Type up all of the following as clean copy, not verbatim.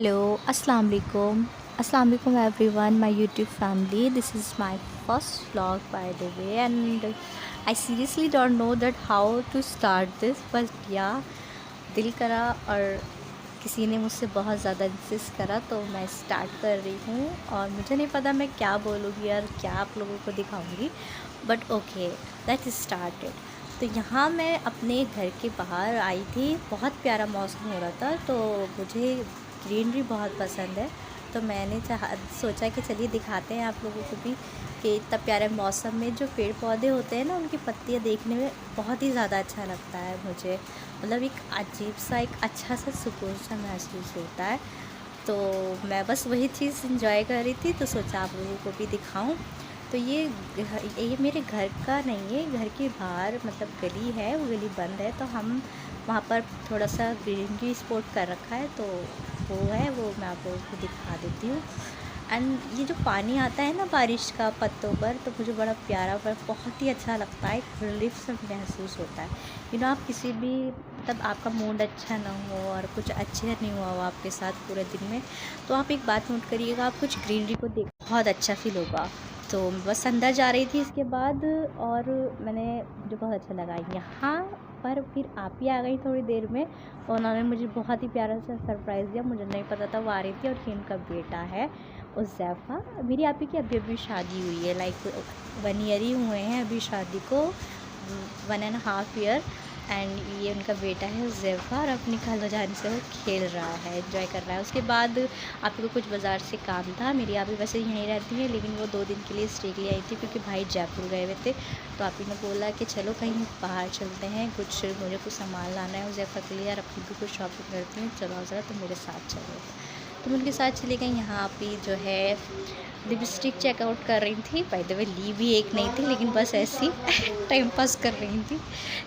Hello, Assalamu alaikum everyone, my YouTube family. This is my first vlog by the way, and I seriously don't know that how to start this, but yeah, दिल करा और किसी ने मुझसे बहुत ज़्यादा insist करा तो मैं स्टार्ट कर रही हूँ। और मुझे नहीं पता मैं क्या बोलूँगी और क्या आप लोगों को दिखाऊँगी, but okay, let's start it. तो यहाँ मैं अपने घर के बाहर आई थी, बहुत प्यारा मौसम हो रहा था, तो मुझे ग्रीनरी बहुत पसंद है। तो मैंने सोचा कि चलिए दिखाते हैं आप लोगों को भी कि इतना प्यारे मौसम में जो पेड़ पौधे होते हैं ना, उनकी पत्तियाँ देखने में बहुत ही ज़्यादा अच्छा लगता है मुझे। मतलब एक अजीब सा, एक अच्छा सा सुकून सा महसूस होता है। तो मैं बस वही चीज़ इंजॉय कर रही थी, तो सोचा आप लोगों को भी दिखाऊं। तो ये मेरे घर का नहीं है, घर के बाहर मतलब गली है, वो गली बंद है, तो हम वहाँ पर थोड़ा सा ग्रीनरी स्पॉट कर रखा है, तो वो मैं आप लोगों को दिखा देती हूँ। एंड ये जो पानी आता है ना बारिश का पत्तों पर, तो मुझे बड़ा प्यारा, पर बहुत ही अच्छा लगता है, एक रिलीफ सा महसूस होता है। आप किसी भी मतलब आपका मूड अच्छा ना हो और कुछ अच्छा नहीं हुआ हो आपके साथ पूरे दिन में, तो आप एक बात नोट करिएगा, आप कुछ ग्रीनरी को देख बहुत अच्छा फील होगा। तो बस अंदर जा रही थी इसके बाद, और मुझे बहुत अच्छा लगा यहाँ पर। फिर आप ही आ गई थोड़ी देर में, और उन्होंने मुझे बहुत ही प्यारा सा सरप्राइज़ दिया। मुझे नहीं पता था वो आ रही थी, और ये इनका बेटा है उज़ैफ़ा। मेरी आप ही की अभी अभी शादी हुई है, लाइक 1 ईयर ही हुए हैं अभी शादी को, 1.5 ईयर। एंड ये उनका बेटा है उज़ैफ़ा, और अपनी खालाजान से वो खेल रहा है, एंजॉय कर रहा है। उसके बाद आप को कुछ बाज़ार से काम था। मेरी आप ही वैसे यहीं रहती है, लेकिन वो 2 दिन के लिए स्टे के लिए आई थी, क्योंकि भाई जयपुर गए हुए थे। तो आप ही ने बोला कि चलो कहीं बाहर चलते हैं, मुझे कुछ सामान लाना है उज़ैफ़ा के लिए, और अपनी भी कुछ शॉपिंग करती हूँ, चलो ज़रा, तो मेरे साथ चलो। तो मैं उनके साथ चली गई। यहाँ पे जो है लिपस्टिक चेकआउट कर रही थी। बाय द वे ली भी एक नहीं थी, लेकिन बस ऐसी टाइम पास कर रही थी।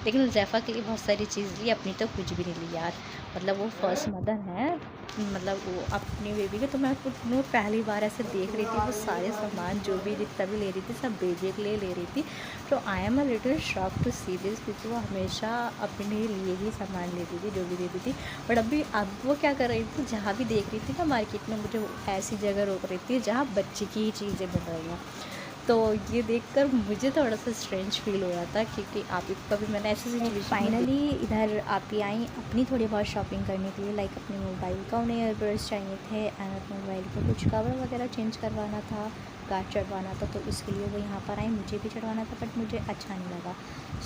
लेकिन उज़ैफ़ा के लिए बहुत सारी चीज़ ली, अपनी तो कुछ भी नहीं ली यार। मतलब वो फर्स्ट मदर है, मतलब वो अपनी बेबी के, तो मैं खुद पहली बार ऐसे देख रही थी वो सारे सामान जो भी जितना भी ले रही थी, सब बेबी के लिए ले रही थी। तो I am a little shock to see this, क्योंकि वो हमेशा अपने लिए ही सामान लेती थी, जो भी लेती थी। बट अब वो क्या कर रही थी, जहाँ भी देख रही थी ना मार्केट में, मुझे ऐसी जगह रोक रही थी जहाँ बच्चे की ही चीज़ें मिल रही हैं। तो ये देखकर मुझे थोड़ा सा स्ट्रेंज फील हो रहा था, क्योंकि आप ही कभी मैंने ऐसी सिचुएशन फाइनली इधर आप ही आई अपनी थोड़ी बहुत शॉपिंग करने के लिए, लाइक अपने मोबाइल का उन्हें ईयरबड्स चाहिए थे, एंड अपने मोबाइल का कुछ कवर वगैरह चेंज करवाना था, गार्ड चढ़वाना था, तो इसके लिए वो यहाँ पर आई। मुझे भी चढ़वाना था, बट मुझे अच्छा नहीं लगा।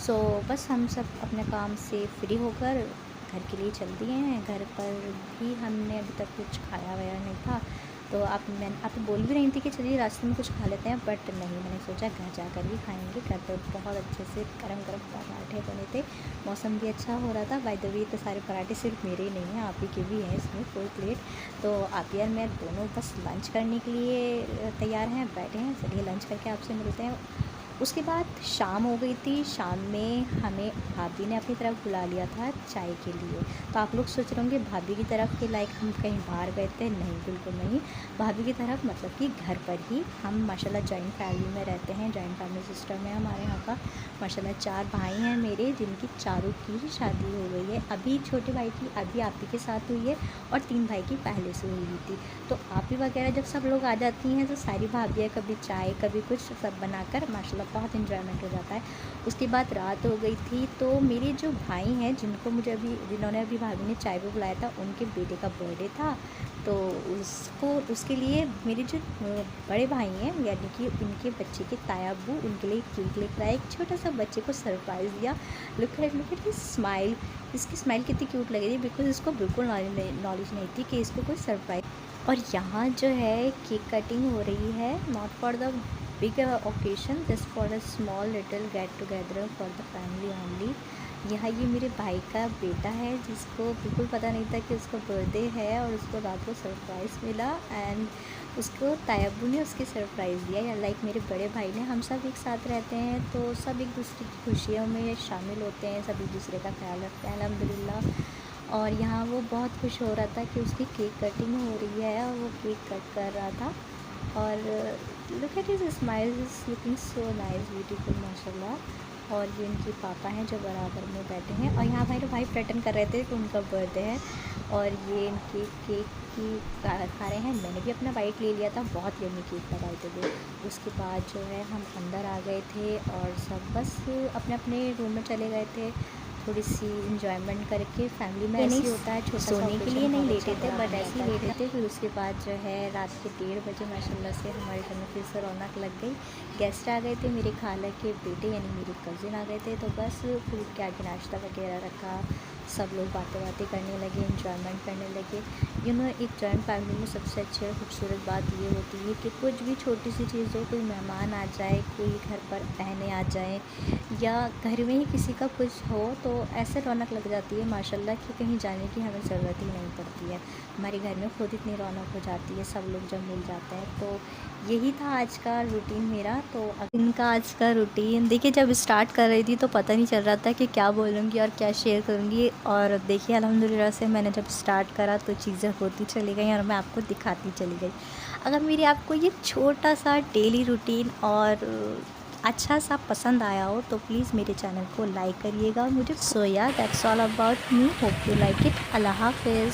सो बस हम सब अपने काम से फ्री होकर घर के लिए चल दिए हैं। घर पर भी हमने अभी तक कुछ खाया वाया नहीं था, तो आप बोल भी रही थी कि चलिए रास्ते में कुछ खा लेते हैं, बट नहीं, मैंने सोचा घर जाकर ही खाएंगे। घर पर बहुत अच्छे से गरम गरम पराठे बने थे, मौसम भी अच्छा हो रहा था। बाय द वे तो सारे पराठे सिर्फ मेरे ही नहीं हैं, आप ही के भी हैं इसमें फुल प्लेट। तो आप यार मैं दोनों बस लंच करने के लिए तैयार हैं, बैठे हैं, चलिए लंच करके आपसे मिलते हैं। उसके बाद शाम हो गई थी। शाम में हमें भाभी ने अपनी तरफ बुला लिया था चाय के लिए। तो आप लोग सोच रहे होंगे भाभी की तरफ कि लाइक हम कहीं बाहर गए थे, नहीं बिल्कुल नहीं। भाभी की तरफ मतलब कि घर पर ही हम माशाल्लाह जॉइंट फैमिली में रहते हैं, जॉइंट फैमिली सिस्टम है हमारे यहाँ का। माशाल्लाह 4 भाई हैं मेरे, जिनकी चारों की ही शादी हो गई है। अभी छोटे भाई की अभी आप ही के साथ हुई है, और 3 भाई की पहले से हुई थी। तो आप ही वगैरह जब सब लोग आ जाती हैं, तो सारी भाभियाँ कभी चाय कभी कुछ सब बनाकर माशाल्लाह बहुत इन्जॉयमेंट हो जाता है। उसके बाद रात हो गई थी, तो मेरे जो भाई हैं जिन्होंने अभी भाभी ने चाय पे बुलाया था, उनके बेटे का बर्थडे था। तो उसके लिए मेरे जो बड़े भाई हैं, यानी कि उनके बच्चे के ताया अब्बू उनके लिए केक लेकर आए, एक छोटा सा बच्चे को सरप्राइज़ दिया। Look at his smile. इसकी स्माइल कितनी क्यूट लग रही है, बिकॉज इसको बिल्कुल नॉलेज नहीं थी कि इसको कोई सरप्राइज। और यहाँ जो है केक कटिंग हो रही है, not for the big occasion, just for a small little get together for the family only. यहाँ ये मेरे भाई का बेटा है, जिसको बिल्कुल पता नहीं था कि उसका बर्थडे है, और उसको रात को सरप्राइज़ मिला, एंड उसको तायब्बू ने उसकी सरप्राइज़ दिया। या लाइक मेरे बड़े भाई ने, हम सब एक साथ रहते हैं, तो सब एक दूसरे की खुशियों में शामिल होते हैं, सब एक दूसरे का ख्याल रखते हैं अल्हम्दुलिल्लाह। और यहाँ वो बहुत खुश हो रहा था कि उसकी केक कटिंग हो रही है, और वो केक कट कर रहा था। और look at his smile, is looking so nice, beautiful माशाल्लाह। और ये उनके पापा हैं जो बराबर में बैठे हैं, और यहाँ भाई प्रेटन कर रहे थे कि उनका बर्थडे है। और ये इनके केक की खा रहे हैं। मैंने भी अपना बाइट ले लिया था, बहुत यम्मी केक था बाय द वे। उसके बाद जो है हम अंदर आ गए थे और सब बस अपने अपने रूम में चले गए थे, थोड़ी सी इंजॉयमेंट करके। फैमिली में ऐसे ही होता है, छोटा सोने के लिए नहीं लेटे थे बट ऐसे ही लेटे थे। फिर उसके बाद जो है रात के 1:30 बजे माशाल्लाह से हमारे घर में फिर से रौनक लग गई। गेस्ट आ गए थे, मेरे खाला के बेटे यानी मेरे कज़िन आ गए थे, तो बस फिर के आगे नाश्ता वगैरह रखा, सब लोग बातें करने लगे, इंजॉयमेंट करने लगे। एक जॉइंट फैमिली में सबसे अच्छी और खूबसूरत बात ये होती है कि कुछ भी छोटी सी चीज़ हो, कोई मेहमान आ जाए, कोई घर पर बहनें आ जाएं या घर में ही किसी का कुछ हो, तो ऐसे रौनक लग जाती है माशाल्लाह कि कहीं जाने की हमें ज़रूरत ही नहीं पड़ती है। हमारे घर में खुद इतनी रौनक हो जाती है सब लोग जब मिल जाते हैं। तो यही था आज का रूटीन मेरा। तो इनका आज का रूटीन देखिए, जब स्टार्ट कर रही थी तो पता नहीं चल रहा था कि क्या बोलूँगी और क्या शेयर करूँगी, और देखिए अल्हम्दुलिल्लाह से मैंने जब स्टार्ट करा तो चीज़ें होती चली गई और मैं आपको दिखाती चली गई। अगर मेरी आपको ये छोटा सा डेली रूटीन और अच्छा सा पसंद आया हो तो प्लीज़ मेरे चैनल को लाइक करिएगा और मुझे। सो या that's all about me, hope you like it. अल्लाह हाफ़िज़।